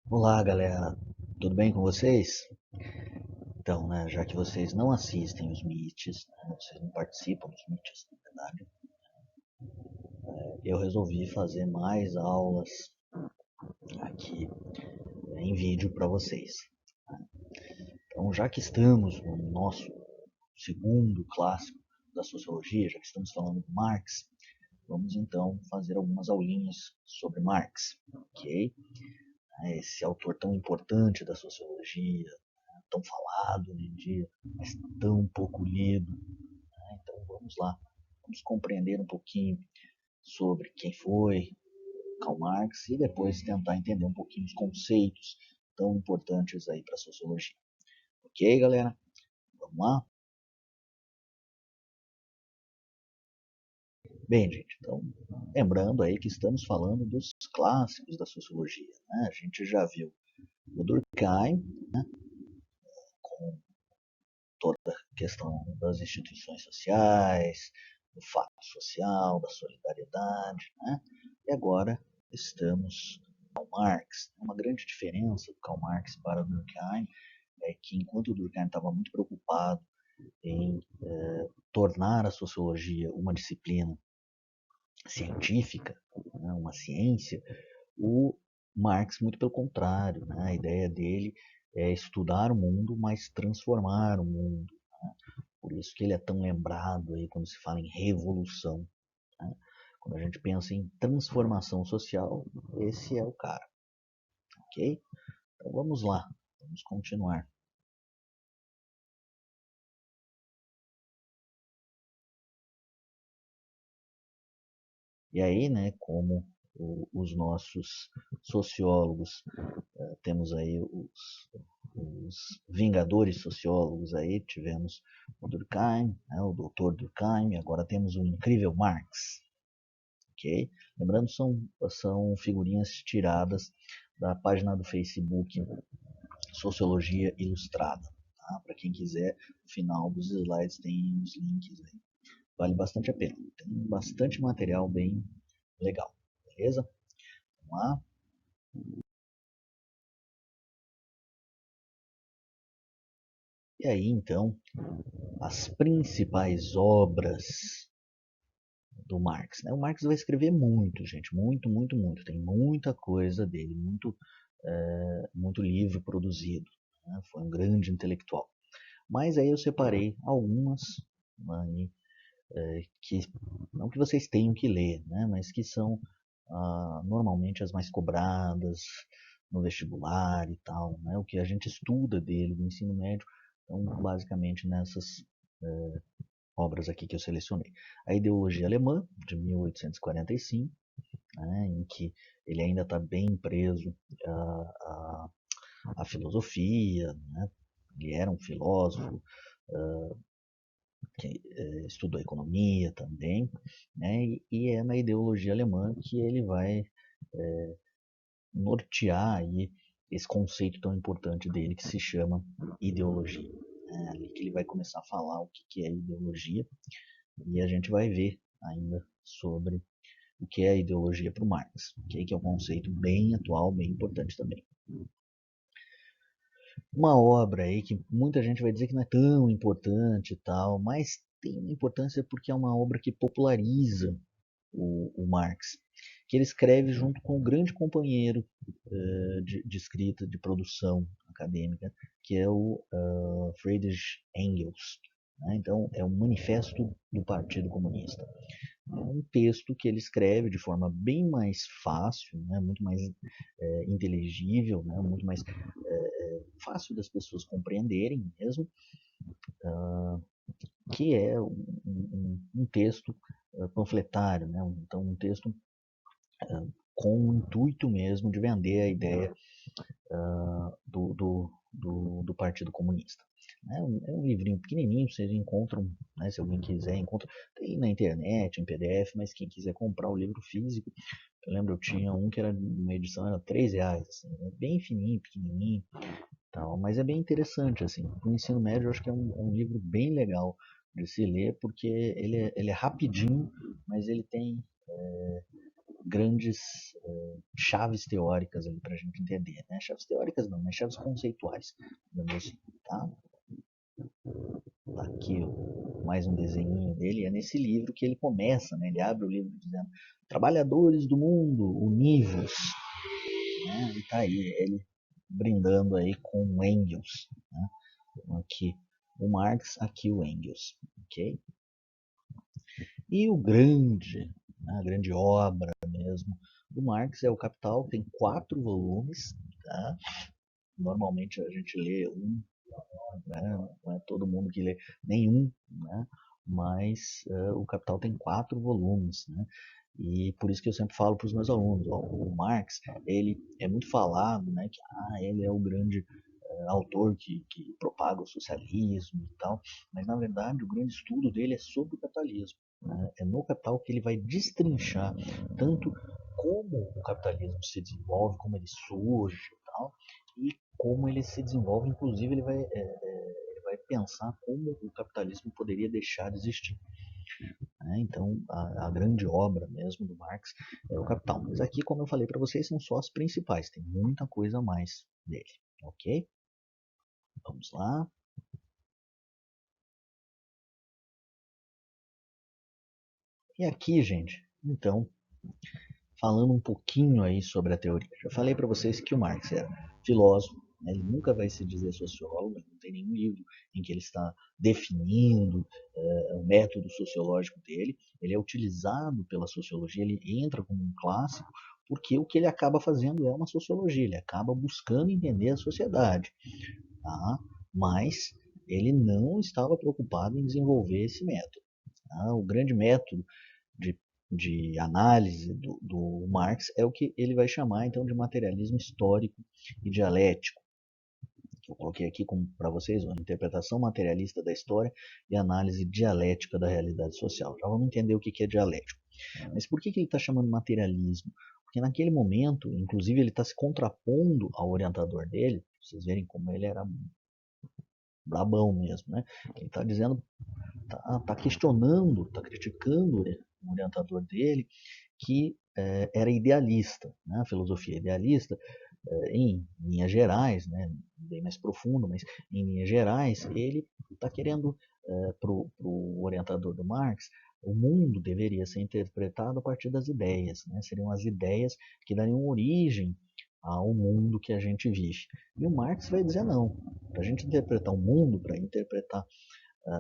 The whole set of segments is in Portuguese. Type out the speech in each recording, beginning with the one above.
Olá, galera. Tudo bem com vocês? Então, né, já que vocês não assistem os meets, né, vocês não participam dos meets, na verdade, eu resolvi fazer mais aulas aqui em vídeo para vocês. Então, já que estamos no nosso segundo clássico da sociologia, já que estamos falando de Marx, vamos então fazer algumas aulinhas sobre Marx, ok? Esse autor tão importante da sociologia, tão falado hoje em dia, mas tão pouco lido. Então vamos lá, vamos compreender um pouquinho sobre quem foi Karl Marx e depois tentar entender um pouquinho os conceitos tão importantes aí para a sociologia. Ok, galera? Vamos lá? Bem, gente, então, lembrando aí que estamos falando dos clássicos da sociologia, né? A gente já viu o Durkheim, né, com toda a questão das instituições sociais, do fato social, da solidariedade, né? E agora estamos com Karl Marx. Uma grande diferença do Karl Marx para o Durkheim é que enquanto o Durkheim estava muito preocupado em tornar a sociologia uma disciplina científica, né, uma ciência, o Marx, muito pelo contrário, né, a ideia dele é estudar o mundo, mas transformar o mundo. Né? Por isso que ele é tão lembrado aí quando se fala em revolução. Né? Quando a gente pensa em transformação social, esse é o cara. Ok? Então vamos lá, vamos continuar. E aí, né, como os nossos sociólogos, temos aí os vingadores sociólogos aí, tivemos o Durkheim, né, o doutor Durkheim, e agora temos o incrível Marx, ok? Lembrando, são figurinhas tiradas da página do Facebook Sociologia Ilustrada, tá? Para quem quiser, no final dos slides tem os links aí. Vale bastante a pena, tem bastante material bem legal, beleza? Vamos lá. E aí, então, as principais obras do Marx, né? O Marx vai escrever muito, gente, muito, muito, muito. Tem muita coisa dele, muito livro produzido. Né? Foi um grande intelectual. Mas aí eu separei algumas aí, que não que vocês tenham que ler, né? Mas que são normalmente as mais cobradas no vestibular e tal, né? O que a gente estuda dele do ensino médio, então basicamente nessas obras aqui que eu selecionei. A Ideologia Alemã, de 1845, né, em que ele ainda está bem preso à, à filosofia, né? Ele era um filósofo que estudou economia também, né? E é na ideologia alemã que ele vai nortear aí esse conceito tão importante dele que se chama ideologia. É ali que ele vai começar a falar o que é ideologia e a gente vai ver ainda sobre o que é a ideologia para o Marx, okay? Que é um conceito bem atual, bem importante também. Uma obra aí que muita gente vai dizer que não é tão importante e tal, mas tem uma importância porque é uma obra que populariza o Marx, que ele escreve junto com um grande companheiro de escrita, de produção acadêmica, que é o Friedrich Engels. Né? Então, é um manifesto do Partido Comunista. É um texto que ele escreve de forma bem mais fácil, né? Muito mais inteligível, né? Muito mais fácil das pessoas compreenderem mesmo, que é um texto panfletário, né? Então um texto com o intuito mesmo de vender a ideia do Partido Comunista. É um livrinho pequenininho, vocês encontram, né, se alguém quiser, encontra tem na internet, em PDF, mas quem quiser comprar o livro físico, eu lembro, eu tinha um que era uma edição, era R$ 3, assim, bem fininho, pequenininho, tal, mas é bem interessante, assim, para o ensino médio eu acho que é um livro bem legal de se ler, porque ele é rapidinho, mas ele tem grandes chaves teóricas ali para a gente entender, né? Chaves teóricas não, mas chaves conceituais, digamos assim, tá? Tá aqui mais um desenho dele, é nesse livro que ele começa, né? Ele abre o livro dizendo Trabalhadores do Mundo, Univos, né? E tá aí ele brindando aí com o Engels, né? Aqui o Marx, aqui o Engels, ok? E o grande, né, a grande obra mesmo do Marx é o Capital, tem 4 volumes, tá? Normalmente a gente lê um, né? Não é todo mundo que lê nenhum, né? Mas o Capital tem 4 volumes, né? E por isso que eu sempre falo para os meus alunos, ó, o Marx, ele é muito falado, né, que ele é o grande autor que propaga o socialismo e tal, mas na verdade o grande estudo dele é sobre o capitalismo, né? É no Capital que ele vai destrinchar tanto como o capitalismo se desenvolve, como ele surge e tal, e como ele se desenvolve, inclusive ele vai pensar como o capitalismo poderia deixar de existir, né? Então, a grande obra mesmo do Marx é o Capital. Mas aqui, como eu falei para vocês, são só as principais. Tem muita coisa a mais dele, ok? Vamos lá. E aqui, gente, então, falando um pouquinho aí sobre a teoria. Já falei para vocês que o Marx era filósofo, né? Ele nunca vai se dizer sociólogo, não tem nenhum livro em que ele está definindo o método sociológico dele. Ele é utilizado pela sociologia, ele entra como um clássico, porque o que ele acaba fazendo é uma sociologia, ele acaba buscando entender a sociedade, tá? Mas ele não estava preocupado em desenvolver esse método, tá? O grande método de, de análise do Marx é o que ele vai chamar então de materialismo histórico e dialético. Eu coloquei aqui para vocês uma interpretação materialista da história e análise dialética da realidade social. Já vamos entender o que é dialético. Mas por que ele está chamando materialismo? Porque naquele momento, inclusive, ele está se contrapondo ao orientador dele. Vocês verem como ele era brabão mesmo, né? Ele está dizendo, tá questionando, está criticando o orientador dele, que era idealista, né? A filosofia idealista, em linhas gerais, né? Bem mais profundo, mas em linhas gerais, ele está querendo, para o orientador do Marx, o mundo deveria ser interpretado a partir das ideias, né? Seriam as ideias que dariam origem ao mundo que a gente vive. E o Marx vai dizer não. Para a gente interpretar o mundo, para interpretar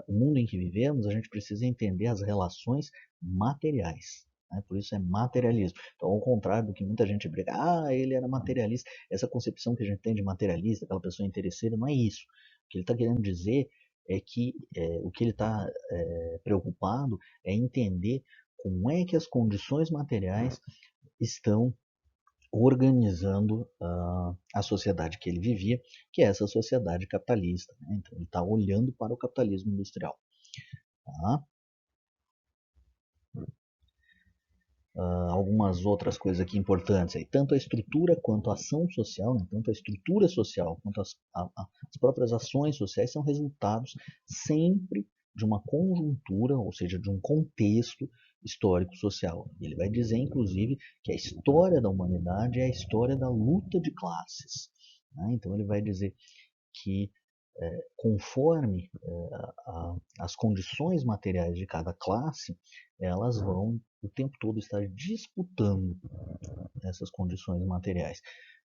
o mundo em que vivemos, a gente precisa entender as relações materiais. Né? Por isso é materialismo. Então, ao contrário do que muita gente briga, ele era materialista. Essa concepção que a gente tem de materialista, aquela pessoa interesseira, não é isso. O que ele está querendo dizer é que o que ele está preocupado é entender como é que as condições materiais estão organizando a sociedade que ele vivia, que é essa sociedade capitalista, né? Então ele está olhando para o capitalismo industrial. Tá? Algumas outras coisas aqui importantes, aí, tanto a estrutura quanto a ação social, né? Tanto a estrutura social quanto as próprias ações sociais são resultados sempre de uma conjuntura, ou seja, de um contexto histórico-social. Ele vai dizer, inclusive, que a história da humanidade é a história da luta de classes. Né? Então ele vai dizer que conforme as condições materiais de cada classe, elas vão o tempo todo estar disputando essas condições materiais.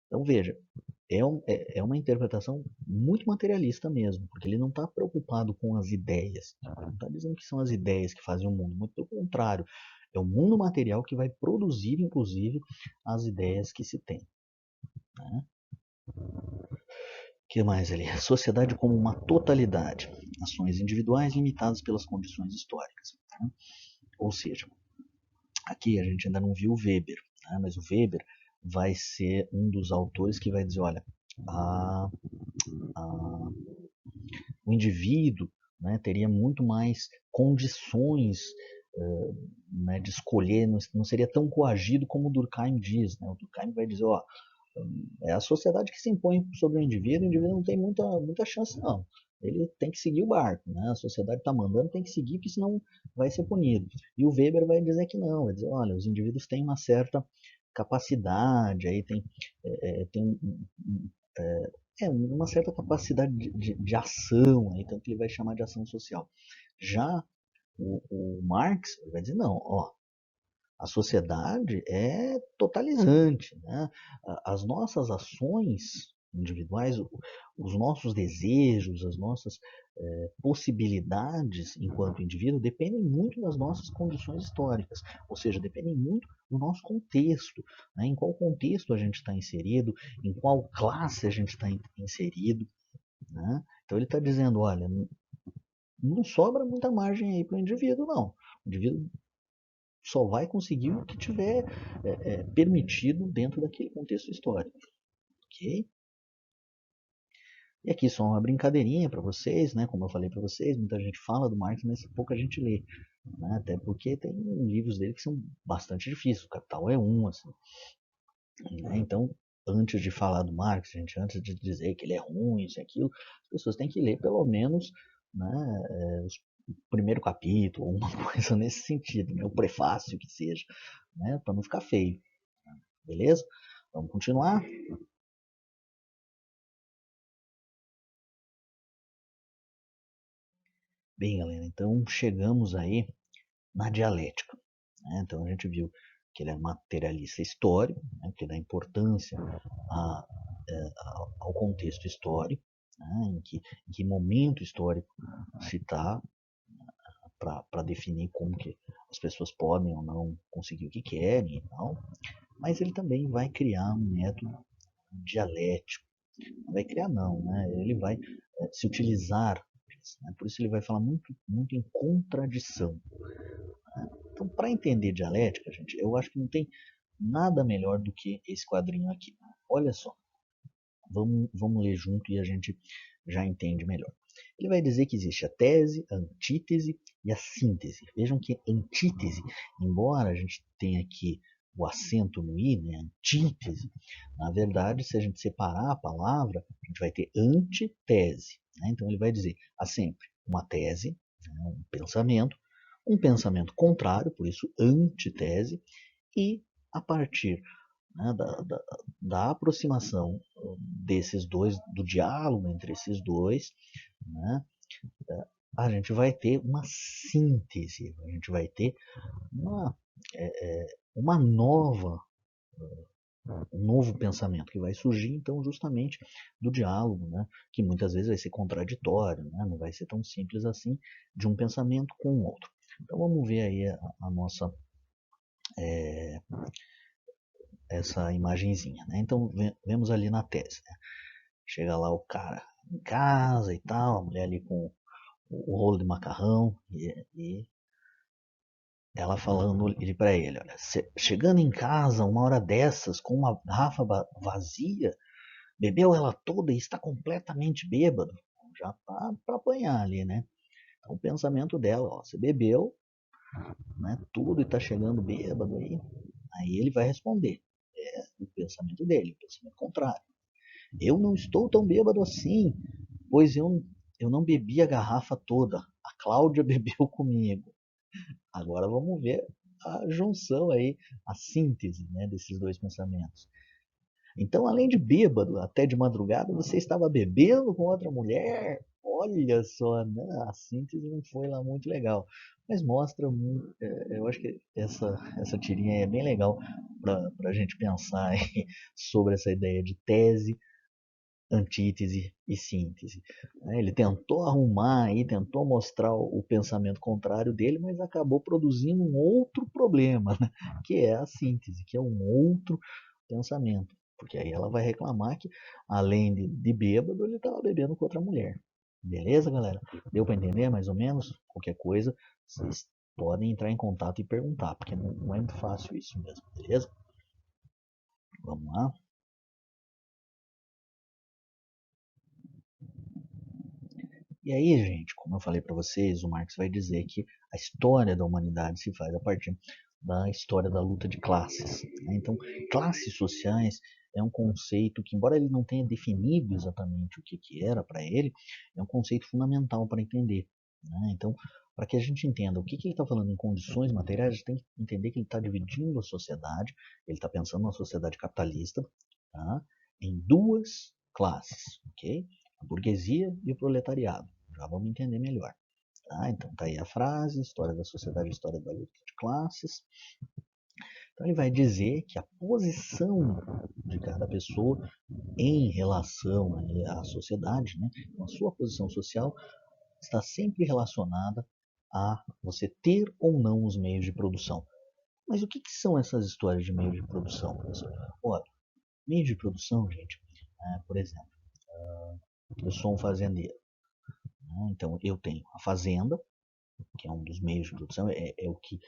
Então veja, é uma interpretação muito materialista mesmo, porque ele não está preocupado com as ideias. Ele não está dizendo que são as ideias que fazem o mundo, muito pelo contrário. É o mundo material que vai produzir, inclusive, as ideias que se tem. Né? Que mais ali? Sociedade como uma totalidade. Ações individuais limitadas pelas condições históricas. Né? Ou seja, aqui a gente ainda não viu o Weber, né? Mas o Weber vai ser um dos autores que vai dizer, olha, a, a, o indivíduo, né, teria muito mais condições né, de escolher, não seria tão coagido como o Durkheim diz. Né? O Durkheim vai dizer, é a sociedade que se impõe sobre o indivíduo não tem muita chance não. ele tem que seguir o barco, né? A sociedade está mandando, tem que seguir, porque senão vai ser punido. E o Weber vai dizer que não, vai dizer, olha, os indivíduos têm uma certa capacidade, aí tem uma certa capacidade de ação, aí, tanto que ele vai chamar de ação social. Já o Marx vai dizer, não, ó, a sociedade é totalizante, né? As nossas ações individuais, os nossos desejos, as nossas possibilidades enquanto indivíduo dependem muito das nossas condições históricas, ou seja, dependem muito do nosso contexto, né? Em qual contexto a gente está inserido, em qual classe a gente está inserido, né? Então ele está dizendo, olha, não sobra muita margem aí para o indivíduo, não. O indivíduo só vai conseguir o que tiver permitido dentro daquele contexto histórico, ok? E aqui só uma brincadeirinha para vocês, né? Como eu falei para vocês, muita gente fala do Marx, mas pouca gente lê, né? Até porque tem livros dele que são bastante difíceis. O Capital é um, assim, né? Então, antes de falar do Marx, gente, antes de dizer que ele é ruim, isso e aquilo, as pessoas têm que ler pelo menos, né, o primeiro capítulo, uma coisa nesse sentido, né? O prefácio que seja, né? Para não ficar feio. Beleza? Vamos continuar? Bem, galera, então chegamos aí na dialética, né? Então a gente viu que ele é materialista histórico, né? Que dá importância a, ao contexto histórico, né? Em que momento histórico se está, para definir como que as pessoas podem ou não conseguir o que querem e tal. Mas ele também vai criar um método dialético. Não vai criar não, né? Ele vai se utilizar, né? Por isso ele vai falar muito, muito em contradição. Né? Então, para entender dialética, gente, eu acho que não tem nada melhor do que esse quadrinho aqui. Olha só, vamos ler junto e a gente já entende melhor. Ele vai dizer que existe a tese, a antítese e a síntese. Vejam que antítese, embora a gente tenha aqui o acento no i, né, antítese, na verdade, se a gente separar a palavra, a gente vai ter antitese. Né? Então ele vai dizer, há sempre uma tese, né, um pensamento contrário, por isso antitese, e a partir, né, da aproximação desses dois, do diálogo entre esses dois, né, a gente vai ter uma síntese, a gente vai ter uma, uma nova, um novo pensamento que vai surgir, então, justamente do diálogo, né, que muitas vezes vai ser contraditório, né, não vai ser tão simples assim, de um pensamento com o outro. Então, vamos ver aí a nossa, essa imagenzinha, né? Então, vemos ali na tese, né? Chega lá o cara em casa e tal, a mulher ali com o rolo de macarrão e ela falando ele para ele, olha, chegando em casa uma hora dessas com uma garrafa vazia, bebeu ela toda e está completamente bêbado, já tá para apanhar ali, né? Então, o pensamento dela, ó, você bebeu, né, tudo e está chegando bêbado aí ele vai responder, o pensamento dele, o pensamento contrário. Eu não estou tão bêbado assim, pois eu não bebi a garrafa toda. A Cláudia bebeu comigo. Agora vamos ver a junção aí, a síntese, né, desses dois pensamentos. Então, além de bêbado, até de madrugada, você estava bebendo com outra mulher? Olha só, né? A síntese não foi lá muito legal. Mas mostra muito. Eu acho que essa tirinha é bem legal para a gente pensar aí sobre essa ideia de tese, antítese e síntese. Ele tentou arrumar aí, tentou mostrar o pensamento contrário dele, mas acabou produzindo um outro problema, né? Que é a síntese, que é um outro pensamento. Porque aí ela vai reclamar que, além de bêbado, ele estava bebendo com outra mulher. Beleza, galera? Deu para entender mais ou menos? Qualquer coisa, vocês podem entrar em contato e perguntar, porque não é muito fácil isso mesmo, beleza? Vamos lá. E aí, gente, como eu falei para vocês, o Marx vai dizer que a história da humanidade se faz a partir da história da luta de classes. Né? Então, classes sociais é um conceito que, embora ele não tenha definido exatamente o que era para ele, é um conceito fundamental para entender. Né? Então, para que a gente entenda o que ele está falando em condições materiais, a gente tem que entender que ele está dividindo a sociedade, ele está pensando numa sociedade capitalista, tá? Em duas classes, ok? A burguesia e o proletariado. Já vamos entender melhor. Tá? Então está aí a frase, história da sociedade, história da luta de classes. Então ele vai dizer que a posição de cada pessoa em relação à sociedade, né, a sua posição social, está sempre relacionada a você ter ou não os meios de produção. Mas o que são essas histórias de meios de produção, professor? Olha, meio de produção, gente, por exemplo, eu sou um fazendeiro. Né, então eu tenho a fazenda, que é um dos meios de produção, é o que,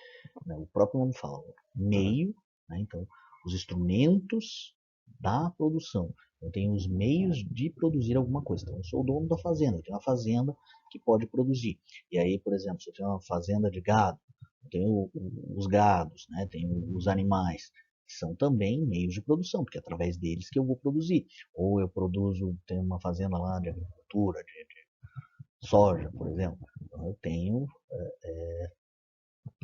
né, o próprio nome fala, meio, né, então os instrumentos da produção. Eu tenho os meios de produzir alguma coisa. Então eu sou o dono da fazenda, eu tenho uma fazenda que pode produzir. E aí, por exemplo, se eu tenho uma fazenda de gado, eu tenho os gados, né, tenho os animais, que são também meios de produção, porque é através deles que eu vou produzir. Ou eu produzo, tenho uma fazenda lá de agricultura, de soja, por exemplo. Então eu tenho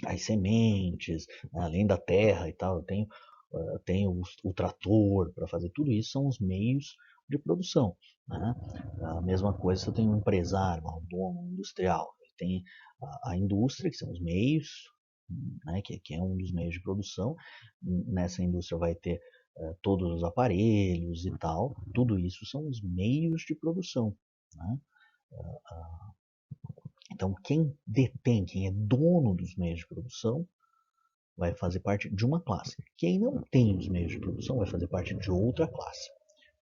as sementes, né, além da terra e tal, eu tenho o trator para fazer tudo isso, são os meios de produção. Né? A mesma coisa se eu tenho um empresário, um dono um industrial, ele tem a indústria, que são os meios, né, que é um dos meios de produção. Nessa indústria vai ter todos os aparelhos e tal, tudo isso são os meios de produção. Né? Então, quem detém, quem é dono dos meios de produção, vai fazer parte de uma classe. Quem não tem os meios de produção vai fazer parte de outra classe.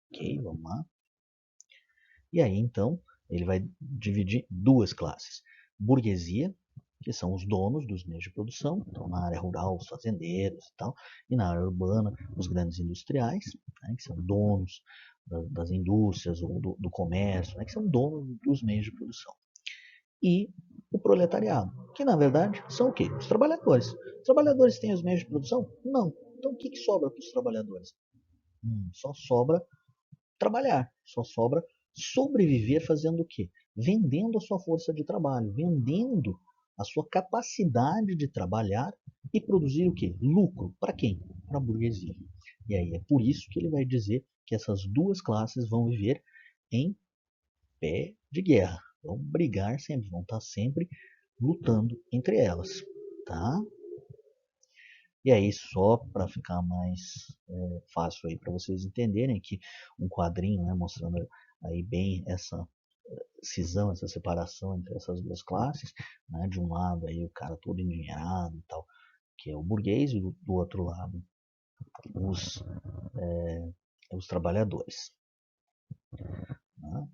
Ok, vamos lá. E aí, então, ele vai dividir duas classes. Burguesia, que são os donos dos meios de produção, então na área rural, os fazendeiros e tal, e na área urbana, os grandes industriais, né, que são donos das indústrias ou do comércio, né, que são donos dos meios de produção. E o proletariado, que na verdade são o quê? Os trabalhadores. Os trabalhadores têm os meios de produção? Não. Então o que sobra para os trabalhadores? Só sobra trabalhar, só sobra sobreviver fazendo o quê? Vendendo a sua força de trabalho, vendendo a sua capacidade de trabalhar e produzir o quê? Lucro. Para quem? Para a burguesia. E aí é por isso que ele vai dizer que essas duas classes vão viver em pé de guerra. Vão brigar sempre, vão estar sempre lutando entre elas, tá? E aí, só para ficar mais fácil aí para vocês entenderem que um quadrinho, né, mostrando aí bem essa cisão, essa separação entre essas duas classes, né, de um lado aí o cara todo endinheirado e tal, que é o burguês, e do outro lado os, os trabalhadores. Né?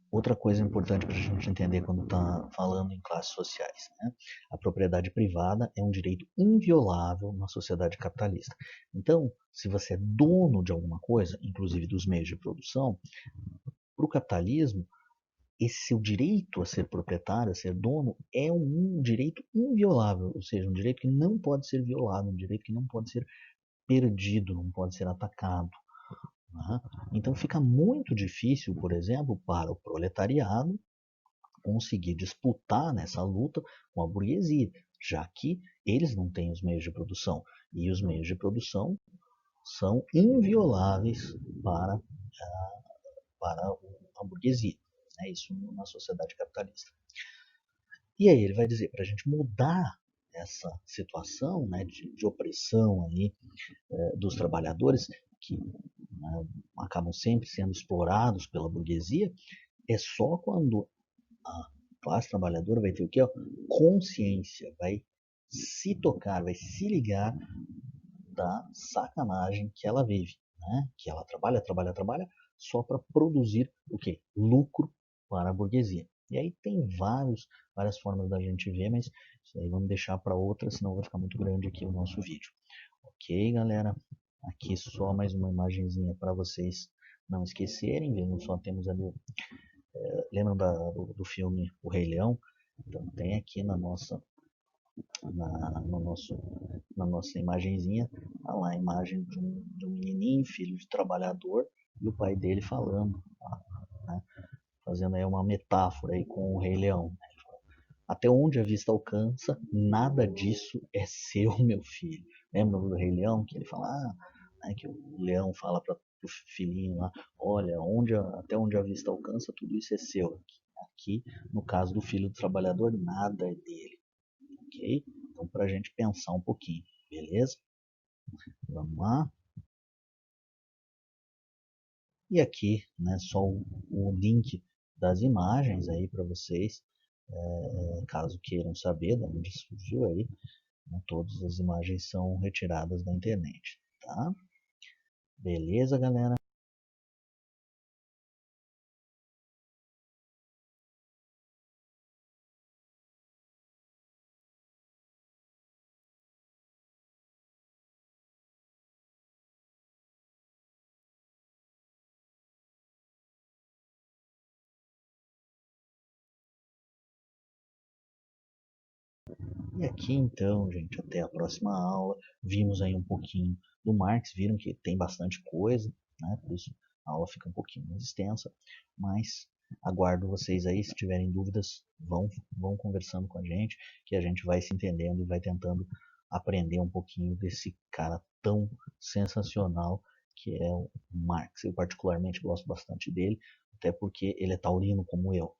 Outra coisa importante para a gente entender quando está falando em classes sociais, né? A propriedade privada é um direito inviolável na sociedade capitalista. Então, se você é dono de alguma coisa, inclusive dos meios de produção, para o capitalismo, esse seu direito a ser proprietário, a ser dono, é um direito inviolável, ou seja, um direito que não pode ser violado, um direito que não pode ser perdido, não pode ser atacado. Né? Então fica muito difícil, por exemplo, para o proletariado conseguir disputar nessa luta com a burguesia, já que eles não têm os meios de produção. E os meios de produção são invioláveis para a burguesia. Né? Isso na sociedade capitalista. E aí ele vai dizer, para a gente mudar essa situação, né, de opressão aí, dos trabalhadores, que, né, acabam sempre sendo explorados pela burguesia, é só quando a classe trabalhadora vai ter o quê? Consciência, vai se tocar, vai se ligar da sacanagem que ela vive, né? Que ela trabalha, trabalha, trabalha só para produzir o quê? Lucro para a burguesia. E aí tem várias formas da gente ver, mas isso aí vamos deixar para outra, senão vai ficar muito grande aqui o nosso vídeo. Ok, galera? Aqui só mais uma imagenzinha para vocês não esquecerem. Vejam só, temos ali, lembram do filme O Rei Leão? Então tem aqui na nossa no nosso, na nossa imagenzinha, tá lá a imagem de um menininho, filho de trabalhador, e o pai dele falando, né, fazendo aí uma metáfora aí com o Rei Leão. Até onde a vista alcança, nada disso é seu, meu filho. Lembra do Rei Leão que ele fala, né, que o leão fala para o filhinho lá, olha, até onde a vista alcança, tudo isso é seu. Aqui, no caso do filho do trabalhador, nada é dele, ok? Então, para a gente pensar um pouquinho, beleza? Vamos lá. E aqui, né, só o link das imagens aí para vocês, caso queiram saber de onde surgiu aí, né, todas as imagens são retiradas da internet, tá? Beleza, galera? E aqui então, gente, até a próxima aula. Vimos aí um pouquinho do Marx, viram que tem bastante coisa, né? Por isso a aula fica um pouquinho mais extensa, mas aguardo vocês aí, se tiverem dúvidas, vão conversando com que a gente vai se entendendo e vai tentando aprender um pouquinho desse cara tão sensacional que é o Marx. Eu particularmente gosto bastante dele, até porque ele é taurino como eu.